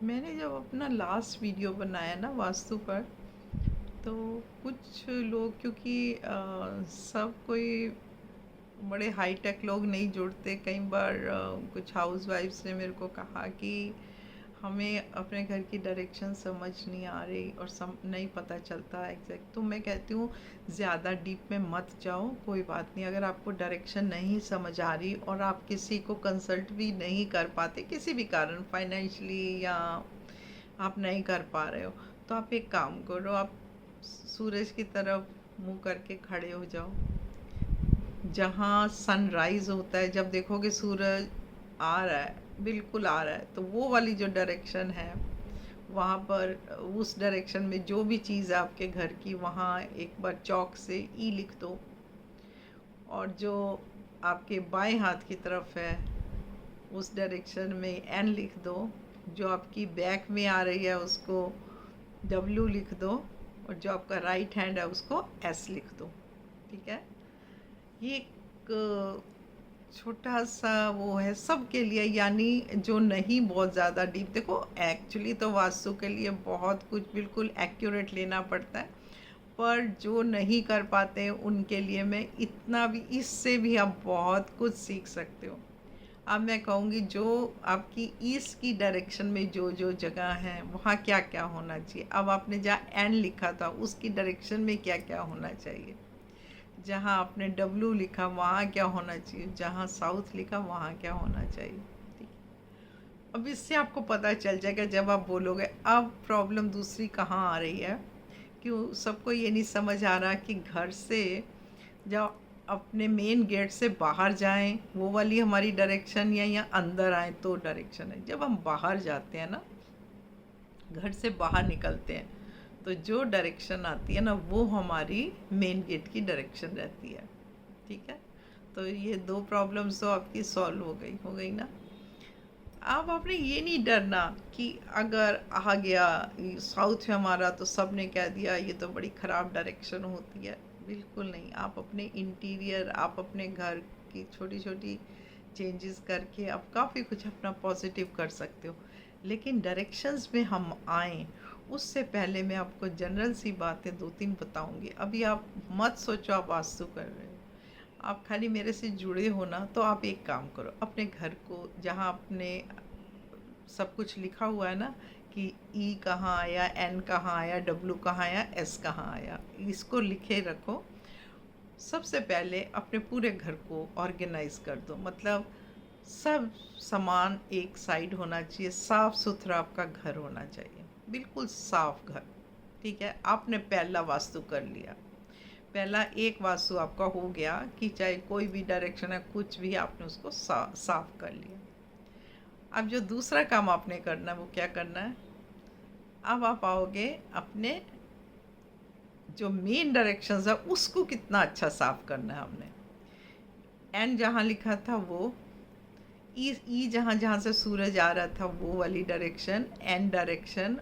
मैंने जब अपना लास्ट वीडियो बनाया ना वास्तु पर, तो कुछ लोग, क्योंकि सब कोई बड़े हाई टेक लोग नहीं जुड़ते। कई बार कुछ हाउसवाइफ्स ने मेरे को कहा कि हमें अपने घर की डायरेक्शन समझ नहीं आ रही और नहीं पता चलता एग्जैक्ट। तो मैं कहती हूँ ज़्यादा डीप में मत जाओ, कोई बात नहीं। अगर आपको डायरेक्शन नहीं समझ आ रही और आप किसी को कंसल्ट भी नहीं कर पाते किसी भी कारण, फाइनेंशियली, या आप नहीं कर पा रहे हो, तो आप एक काम करो, आप सूरज की तरफ मुंह करके खड़े हो जाओ। जहाँ सनराइज होता है, जब देखोगे सूरज आ रहा है, बिल्कुल आ रहा है, तो वो वाली जो डायरेक्शन है, वहाँ पर उस डायरेक्शन में जो भी चीज़ है आपके घर की, वहाँ एक बार चौक से ई लिख दो। और जो आपके बाएं हाथ की तरफ है, उस डायरेक्शन में एन लिख दो। जो आपकी बैक में आ रही है उसको डब्ल्यू लिख दो। और जो आपका राइट हैंड है उसको एस लिख दो। ठीक है, ये एक छोटा सा वो है सबके लिए, यानी जो नहीं बहुत ज़्यादा डीप। देखो, एक्चुअली तो वास्तु के लिए बहुत कुछ बिल्कुल एक्यूरेट लेना पड़ता है, पर जो नहीं कर पाते हैं उनके लिए मैं इतना भी, इससे भी आप बहुत कुछ सीख सकते हो। अब मैं कहूँगी जो आपकी ईस्ट की डायरेक्शन में जो जो जगह है वहाँ क्या क्या होना चाहिए। अब आपने जहाँ एन लिखा था उसकी डायरेक्शन में क्या क्या होना चाहिए। जहाँ आपने डब्लू लिखा वहाँ क्या होना चाहिए। जहाँ साउथ लिखा वहाँ क्या होना चाहिए। ठीक, अब इससे आपको पता चल जाएगा जब आप बोलोगे। अब प्रॉब्लम दूसरी कहाँ आ रही है, क्यों सबको ये नहीं समझ आ रहा कि घर से जब अपने मेन गेट से बाहर जाएं वो वाली हमारी डायरेक्शन, या अंदर आए तो डायरेक्शन है। जब हम बाहर जाते हैं ना, घर से बाहर निकलते हैं, तो जो डायरेक्शन आती है ना वो हमारी मेन गेट की डायरेक्शन रहती है। ठीक है, तो ये दो प्रॉब्लम्स तो आपकी सॉल्व हो गई ना। अब आपने ये नहीं डरना कि अगर आ गया साउथ में हमारा तो सब ने कह दिया ये तो बड़ी ख़राब डायरेक्शन होती है। बिल्कुल नहीं। आप अपने इंटीरियर, आप अपने घर की छोटी छोटी चेंजेस करके आप काफ़ी कुछ अपना पॉजिटिव कर सकते हो। लेकिन डायरेक्शंस में हम आएँ उससे पहले मैं आपको जनरल सी बातें दो तीन बताऊंगी। अभी आप मत सोचो आप वास्तु कर रहे हो, आप खाली मेरे से जुड़े हो ना, तो आप एक काम करो, अपने घर को जहाँ आपने सब कुछ लिखा हुआ है ना कि ई कहाँ आया, एन कहाँ आया, डब्लू कहाँ आया, एस कहाँ आया, इसको लिखे रखो। सबसे पहले अपने पूरे घर को ऑर्गेनाइज कर दो। मतलब सब सामान एक साइड होना चाहिए, साफ सुथरा आपका घर होना चाहिए, बिल्कुल साफ घर। ठीक है, आपने पहला वास्तु कर लिया। पहला एक वास्तु आपका हो गया कि चाहे कोई भी डायरेक्शन है, कुछ भी आपने उसको साफ कर लिया। अब जो दूसरा काम आपने करना है वो क्या करना है। अब आप आओगे अपने जो मेन डायरेक्शंस है उसको कितना अच्छा साफ करना है हमने। एंड जहाँ लिखा था वो ई जहाँ जहाँ से सूरज आ रहा था वो वाली डायरेक्शन, एन डायरेक्शन,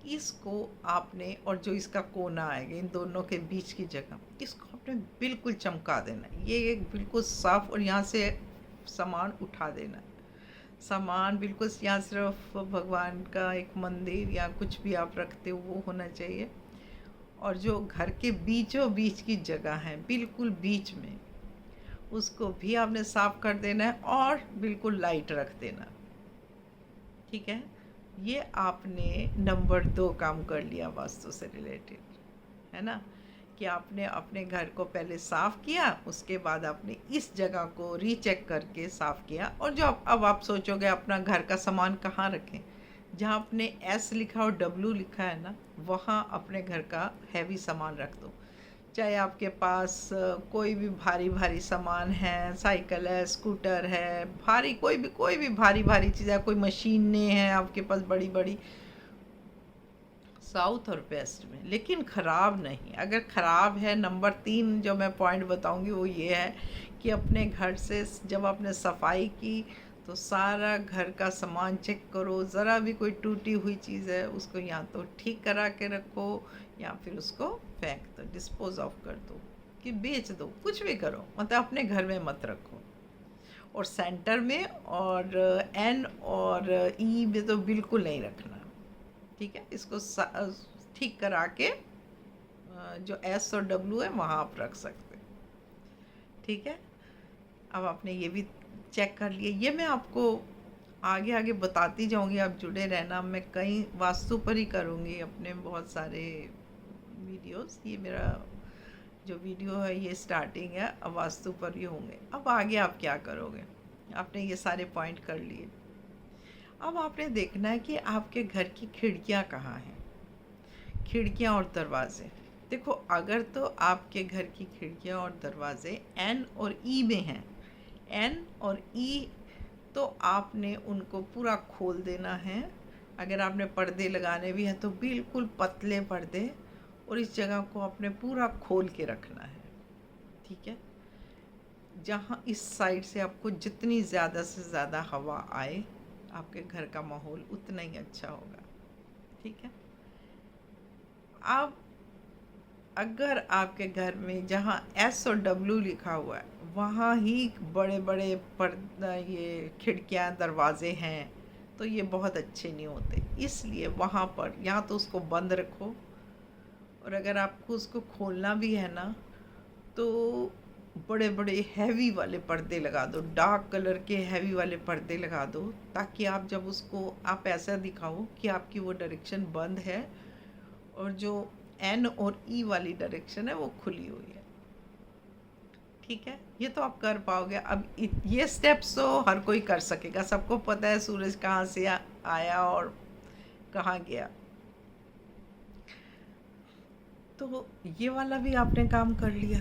इसको आपने, और जो इसका कोना आएगा इन दोनों के बीच की जगह, इसको आपने बिल्कुल चमका देना है। ये एक बिल्कुल साफ, और यहाँ से सामान उठा देना है। सामान बिल्कुल यहाँ सिर्फ भगवान का एक मंदिर या कुछ भी आप रखते हो वो होना चाहिए। और जो घर के बीचों बीच की जगह है बिल्कुल बीच में, उसको भी आपने साफ कर देना है और बिल्कुल लाइट रख देना। ठीक है, ये आपने नंबर 2 काम कर लिया वास्तु से रिलेटेड, है ना। कि आपने अपने घर को पहले साफ़ किया, उसके बाद आपने इस जगह को रीचेक करके साफ़ किया। और जो अब आप सोचोगे अपना घर का सामान कहाँ रखें, जहाँ आपने एस लिखा और डब्ल्यू लिखा है ना, वहाँ अपने घर का हैवी सामान रख दो। चाहे आपके पास कोई भी भारी भारी सामान है, साइकिल है, स्कूटर है, भारी कोई भी भारी भारी चीज़ है, कोई मशीनें हैं आपके पास बड़ी बड़ी, साउथ और वेस्ट में, लेकिन ख़राब नहीं। अगर ख़राब है, नंबर 3 जो मैं पॉइंट बताऊंगी वो ये है कि अपने घर से जब आपने सफाई की तो सारा घर का सामान चेक करो। ज़रा भी कोई टूटी हुई चीज़ है उसको या तो ठीक करा के रखो या फिर उसको फेंक दो, डिस्पोज ऑफ कर दो, कि बेच दो, कुछ भी करो, मतलब अपने घर में मत रखो। और सेंटर में, और एन और ई में तो बिल्कुल नहीं रखना। ठीक है, इसको ठीक करा के जो एस और डब्ल्यू है वहाँ आप रख सकते हैं। ठीक है, अब आपने ये भी चेक कर लिया। ये मैं आपको आगे आगे बताती जाऊंगी, आप जुड़े रहना। मैं कई वास्तु पर ही करूँगी अपने बहुत सारे वीडियोस। ये मेरा जो वीडियो है ये स्टार्टिंग है, अब वास्तु पर ही होंगे। अब आगे आप क्या करोगे, आपने ये सारे पॉइंट कर लिए। अब आपने देखना है कि आपके घर की खिड़कियाँ कहाँ हैं, खिड़कियाँ और दरवाजे। देखो, अगर तो आपके घर की खिड़कियाँ और दरवाजे एन और ई में हैं, एन और ई, तो आपने उनको पूरा खोल देना है। अगर आपने पर्दे लगाने भी हैं तो बिल्कुल पतले पर्दे, और इस जगह को आपने पूरा खोल के रखना है। ठीक है, जहाँ इस साइड से आपको जितनी ज़्यादा से ज़्यादा हवा आए, आपके घर का माहौल उतना ही अच्छा होगा। ठीक है, अब अगर आपके घर में जहाँ एस और डब्ल्यू लिखा हुआ है वहाँ ही बड़े बड़े पर्दा, ये खिड़कियाँ दरवाजे हैं, तो ये बहुत अच्छे नहीं होते। इसलिए वहाँ पर या तो उसको बंद रखो, और अगर आपको उसको खोलना भी है ना, तो बड़े बड़े हैवी वाले पर्दे लगा दो, डार्क कलर के हैवी वाले पर्दे लगा दो, ताकि आप जब उसको आप ऐसा दिखाओ कि आपकी वो डायरेक्शन बंद है और जो एन और ई वाली डायरेक्शन है वो खुली हुई है। ठीक है, ये तो आप कर पाओगे। अब ये स्टेप्स तो हर कोई कर सकेगा, सबको पता है सूरज कहाँ से आया और कहाँ गया। तो ये वाला भी आपने काम कर लिया।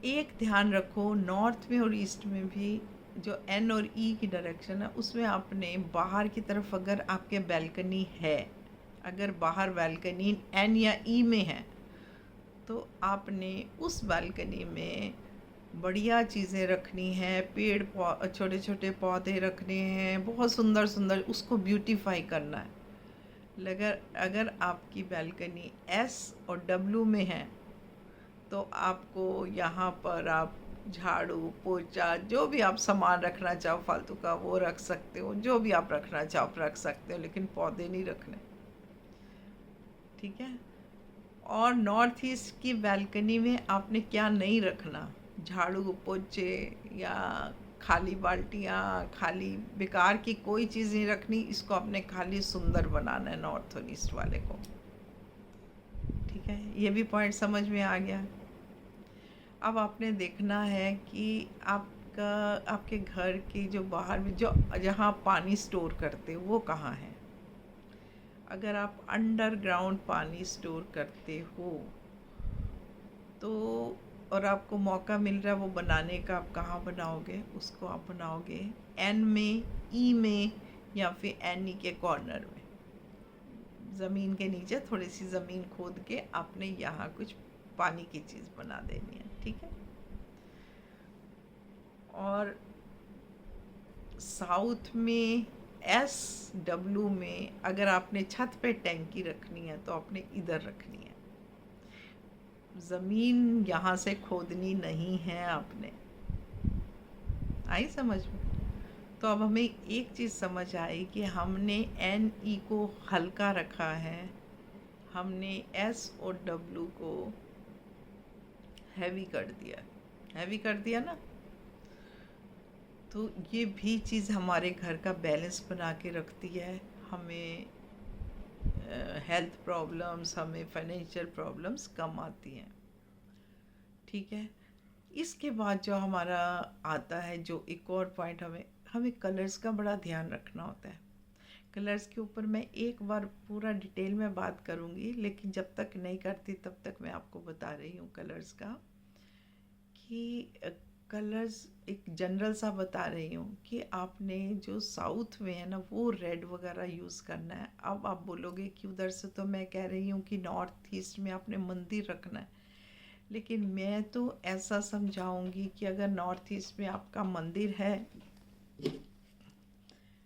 एक ध्यान रखो, नॉर्थ में और ईस्ट में भी जो एन और ई की डायरेक्शन है उसमें आपने बाहर की तरफ, अगर आपके बैल्कनी है, अगर बाहर बैल्कनी एन या ई में है, तो आपने उस बालकनी में बढ़िया चीज़ें रखनी है, पेड़ छोटे छोटे पौधे रखने हैं, बहुत सुंदर सुंदर, उसको ब्यूटीफाई करना है। अगर आपकी बालकनी एस और डब्ल्यू में है, तो आपको यहाँ पर आप झाड़ू पोछा जो भी आप सामान रखना चाहो फालतू का वो रख सकते हो, जो भी आप रखना चाहो आप रख सकते हो, लेकिन पौधे नहीं रखने। ठीक है, और नॉर्थ ईस्ट की बालकनी में आपने क्या नहीं रखना, झाड़ू पोछे या खाली बाल्टियाँ, खाली बेकार की कोई चीज़ नहीं रखनी। इसको आपने खाली सुंदर बनाना है नॉर्थ और ईस्ट वाले को। ठीक है, ये भी पॉइंट समझ में आ गया। अब आपने देखना है कि आपके घर की जो बाहर में जो जहाँ पानी स्टोर करते वो कहाँ है। अगर आप अंडरग्राउंड पानी स्टोर करते हो तो, और आपको मौका मिल रहा है वो बनाने का, आप कहाँ बनाओगे उसको? आप बनाओगे एन में, ई में, या फिर एन ई के कॉर्नर में, ज़मीन के नीचे थोड़ी सी ज़मीन खोद के आपने यहाँ कुछ पानी की चीज़ बना देनी है। ठीक है, और साउथ में एस डब्ल्यू में अगर आपने छत पे टैंकी रखनी है तो आपने इधर रखनी है, ज़मीन यहाँ से खोदनी नहीं है आपने। आई समझ में? तो अब हमें एक चीज़ समझ आई कि हमने एन ई को हल्का रखा है, हमने एस और डब्ल्यू को हैवी कर दिया, हैवी कर दिया ना। तो ये भी चीज़ हमारे घर का बैलेंस बना के रखती है। हमें हेल्थ प्रॉब्लम्स, हमें फाइनेंशियल प्रॉब्लम्स कम आती हैं। ठीक है, इसके बाद जो हमारा आता है, जो एक और पॉइंट, हमें कलर्स का बड़ा ध्यान रखना होता है। कलर्स के ऊपर मैं एक बार पूरा डिटेल में बात करूँगी, लेकिन जब तक नहीं करती तब तक मैं आपको बता रही हूँ कलर्स का, कि कलर्स एक जनरल सा बता रही हूँ कि आपने जो साउथ में है ना वो रेड वगैरह यूज़ करना है। अब आप बोलोगे कि उधर से तो मैं कह रही हूँ कि नॉर्थ ईस्ट में आपने मंदिर रखना है, लेकिन मैं तो ऐसा समझाऊंगी कि अगर नॉर्थ ईस्ट में आपका मंदिर है,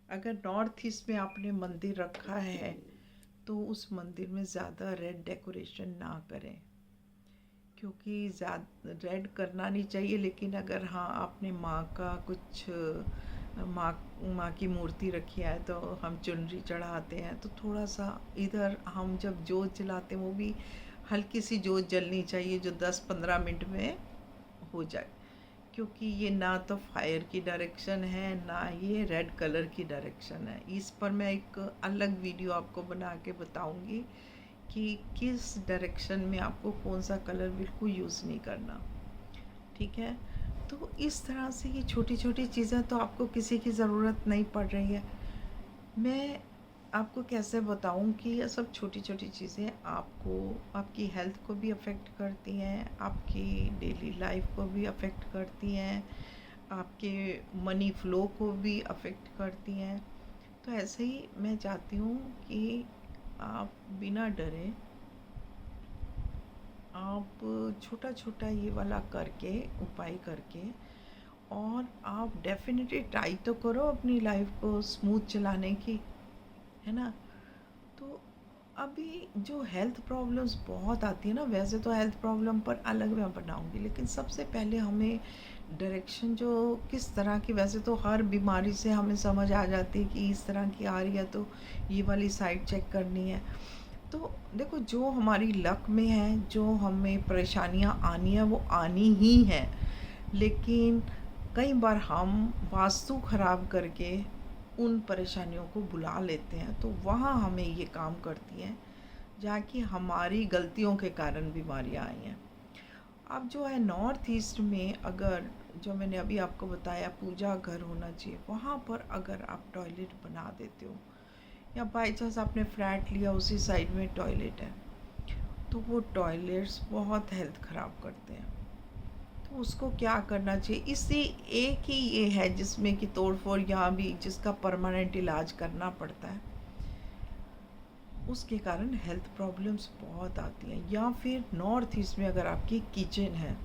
अगर नॉर्थ ईस्ट में आपने मंदिर रखा है तो उस मंदिर में ज़्यादा रेड डेकोरेशन ना करें, क्योंकि ज़्यादा रेड करना नहीं चाहिए, लेकिन अगर हाँ आपने माँ का कुछ माँ माँ की मूर्ति रखी है तो हम चुनरी चढ़ाते हैं, तो थोड़ा सा इधर हम जब जोत जलाते हैं वो भी हल्की सी जोत जलनी चाहिए जो 10-15 मिनट में हो जाए, क्योंकि ये ना तो फायर की डायरेक्शन है ना ये रेड कलर की डायरेक्शन है। इस पर मैं एक अलग वीडियो आपको बना के बताऊंगी कि किस डायरेक्शन में आपको कौन सा कलर बिल्कुल यूज़ नहीं करना। ठीक है, तो इस तरह से ये छोटी छोटी चीज़ें तो आपको किसी की ज़रूरत नहीं पड़ रही है। मैं आपको कैसे बताऊं कि ये सब छोटी छोटी चीज़ें आपको आपकी हेल्थ को भी अफ़ेक्ट करती हैं, आपकी डेली लाइफ को भी अफ़ेक्ट करती हैं, आपके मनी फ़्लो को भी अफ़ेक्ट करती हैं। तो ऐसे ही मैं चाहती हूँ कि आप बिना डरे आप छोटा छोटा ये वाला करके उपाय करके, और आप डेफिनेटली ट्राई तो करो अपनी लाइफ को स्मूथ चलाने की, है ना। तो अभी जो हेल्थ प्रॉब्लम्स बहुत आती है ना, वैसे तो हेल्थ प्रॉब्लम पर अलग मैं बनाऊंगी, लेकिन सबसे पहले हमें डायरेक्शन जो किस तरह की, वैसे तो हर बीमारी से हमें समझ आ जाती है कि इस तरह की आ रही है तो ये वाली साइड चेक करनी है। तो देखो, जो हमारी लक में है, जो हमें परेशानियां आनी है वो आनी ही है, लेकिन कई बार हम वास्तु खराब करके उन परेशानियों को बुला लेते हैं, तो वहाँ हमें ये काम करती हैं जहाँ कि हमारी गलतियों के कारण बीमारियाँ आई हैं। अब जो है नॉर्थ ईस्ट में, अगर जो मैंने अभी आपको बताया पूजा घर होना चाहिए, वहाँ पर अगर आप टॉयलेट बना देते हो या बाई चांस आपने फ्लैट लिया उसी साइड में टॉयलेट है, तो वो टॉयलेट्स बहुत हेल्थ ख़राब करते हैं। तो उसको क्या करना चाहिए, इसी एक ही ये है जिसमें कि तोड़ फोड़ यहाँ भी जिसका परमानेंट इलाज करना पड़ता है, उसके कारण हेल्थ प्रॉब्लम्स बहुत आती हैं। या फिर नॉर्थ ईस्ट में अगर आपकी किचन है,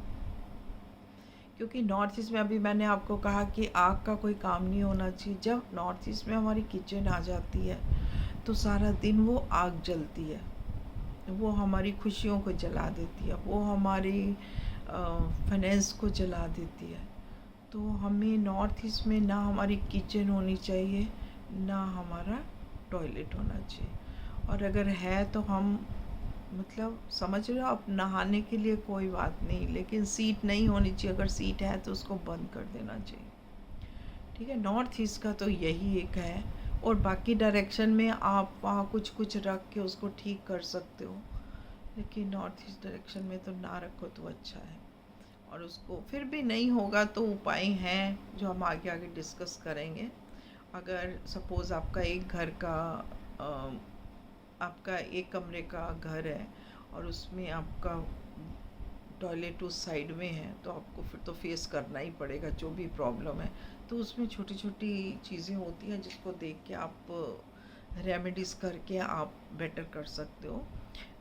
क्योंकि नॉर्थ ईस्ट में अभी मैंने आपको कहा कि आग का कोई काम नहीं होना चाहिए। जब नॉर्थ ईस्ट में हमारी किचन आ जाती है तो सारा दिन वो आग जलती है, वो हमारी खुशियों को जला देती है, वो हमारी फाइनेंस को जला देती है। तो हमें नॉर्थ ईस्ट में ना हमारी किचन होनी चाहिए, ना हमारा टॉयलेट होना चाहिए। और अगर है तो हम, मतलब समझ रहे हो आप, नहाने के लिए कोई बात नहीं, लेकिन सीट नहीं होनी चाहिए। अगर सीट है तो उसको बंद कर देना चाहिए। ठीक है, नॉर्थ ईस्ट का तो यही एक है। और बाकी डायरेक्शन में आप वहाँ कुछ कुछ रख के उसको ठीक कर सकते हो, लेकिन नॉर्थ ईस्ट डायरेक्शन में तो ना रखो तो अच्छा है। और उसको फिर भी नहीं होगा तो उपाय हैं जो हम आगे आगे डिस्कस करेंगे। अगर सपोज़ आपका एक घर का आपका एक कमरे का घर है और उसमें आपका टॉयलेट उस साइड में है, तो आपको फिर तो फेस करना ही पड़ेगा जो भी प्रॉब्लम है। तो उसमें छोटी छोटी चीज़ें होती हैं जिसको देख के आप रेमेडीज़ करके आप बेटर कर सकते हो।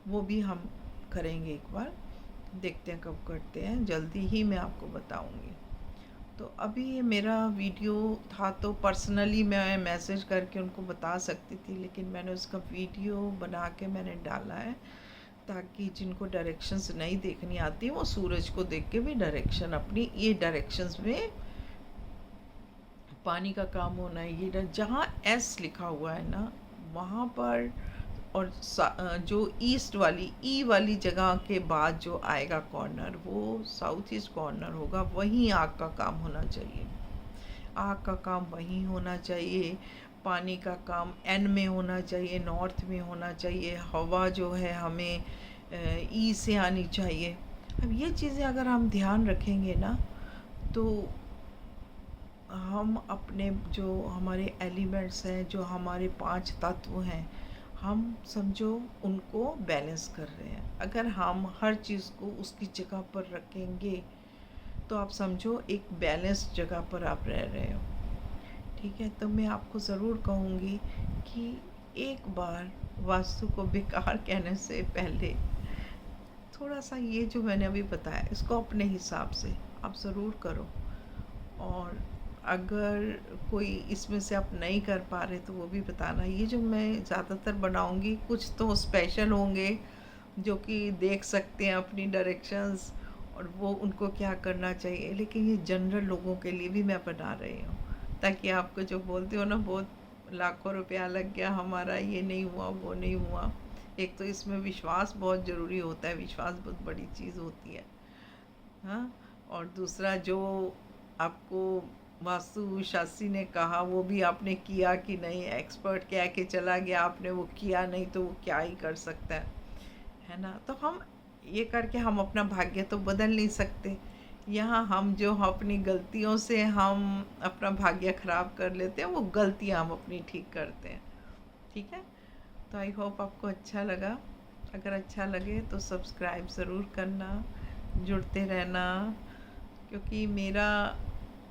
वो भी हम करेंगे एक बार, देखते हैं कब करते हैं, जल्दी ही मैं आपको बताऊंगी। तो अभी ये मेरा वीडियो था तो पर्सनली मैं मैसेज करके उनको बता सकती थी, लेकिन मैंने उसका वीडियो बना के मैंने डाला है ताकि जिनको डायरेक्शंस नहीं देखनी आती वो सूरज को देख के भी डायरेक्शन अपनी ये डायरेक्शंस में पानी का काम होना है। ये जहाँ एस लिखा हुआ है ना वहाँ पर, और जो ईस्ट वाली ई वाली जगह के बाद जो आएगा कॉर्नर वो साउथ ईस्ट कॉर्नर होगा, वहीं आग का काम होना चाहिए। आग का काम वहीं होना चाहिए, पानी का काम एन में होना चाहिए, नॉर्थ में होना चाहिए, हवा जो है हमें ई से आनी चाहिए। अब ये चीज़ें अगर हम ध्यान रखेंगे ना, तो हम अपने जो हमारे एलिमेंट्स हैं, जो हमारे 5 तत्व हैं, हम समझो उनको बैलेंस कर रहे हैं। अगर हम हर चीज़ को उसकी जगह पर रखेंगे तो आप समझो एक बैलेंस जगह पर आप रह रहे हो। ठीक है, तो मैं आपको ज़रूर कहूँगी कि एक बार वास्तु को बेकार कहने से पहले थोड़ा सा ये जो मैंने अभी बताया इसको अपने हिसाब से आप ज़रूर करो। और अगर कोई इसमें से आप नहीं कर पा रहे तो वो भी बताना। ये जो मैं ज़्यादातर बनाऊंगी कुछ तो स्पेशल होंगे, जो कि देख सकते हैं अपनी डायरेक्शंस और वो उनको क्या करना चाहिए। लेकिन ये जनरल लोगों के लिए भी मैं बना रही हूँ, ताकि आपको जो बोलते हो ना बहुत लाखों रुपया लग गया हमारा, ये नहीं हुआ वो नहीं हुआ। एक तो इसमें विश्वास बहुत ज़रूरी होता है, विश्वास बहुत बड़ी चीज़ होती है। हाँ, और दूसरा जो आपको वास्तु शास्त्री ने कहा वो भी आपने किया कि नहीं। एक्सपर्ट कह के चला गया, आपने वो किया नहीं तो वो क्या ही कर सकता है ना। तो हम ये करके हम अपना भाग्य तो बदल नहीं सकते। यहाँ हम जो अपनी गलतियों से हम अपना भाग्य खराब कर लेते हैं, वो गलतियाँ हम अपनी ठीक करते हैं। ठीक है, तो आई होप आपको अच्छा लगा। अगर अच्छा लगे तो सब्सक्राइब ज़रूर करना, जुड़ते रहना, क्योंकि मेरा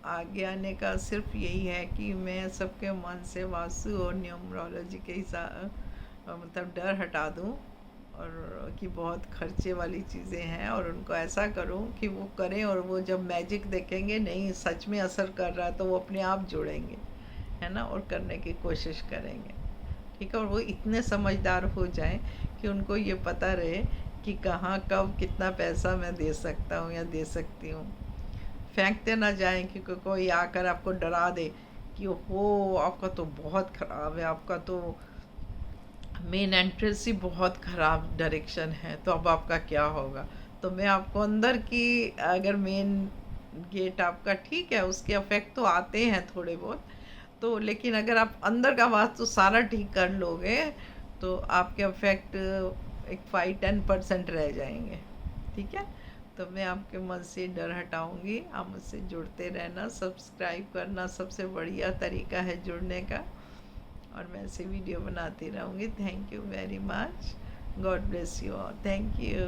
आगे आने का सिर्फ यही है कि मैं सबके मन से वास्तु और न्यूमरोलॉजी के हिसाब मतलब डर हटा दूँ, और कि बहुत खर्चे वाली चीज़ें हैं, और उनको ऐसा करूँ कि वो करें और वो जब मैजिक देखेंगे नहीं सच में असर कर रहा है तो वो अपने आप जुड़ेंगे, है ना, और करने की कोशिश करेंगे। ठीक है, और वो इतने समझदार हो जाएं कि उनको ये पता रहे कि कहाँ कब कितना पैसा मैं दे सकता हूँ या दे सकती हूँ। फेंकते ना जाएं कि कोई आकर आपको डरा दे कि हो आपका तो बहुत ख़राब है, आपका तो मेन एंट्रेंस ही बहुत ख़राब डायरेक्शन है, तो अब आपका क्या होगा। तो मैं आपको अंदर की, अगर मेन गेट आपका ठीक है उसके इफेक्ट तो आते हैं थोड़े बहुत, तो लेकिन अगर आप अंदर का वास्तु सारा ठीक कर लोगे तो आपके इफेक्ट एक 5-10% रह जाएंगे। ठीक है, तो मैं आपके मन से डर हटाऊंगी। आप मुझसे जुड़ते रहना, सब्सक्राइब करना सबसे बढ़िया तरीका है जुड़ने का, और मैं ऐसे वीडियो बनाती रहूँगी। Thank you very much, God bless you all, thank you.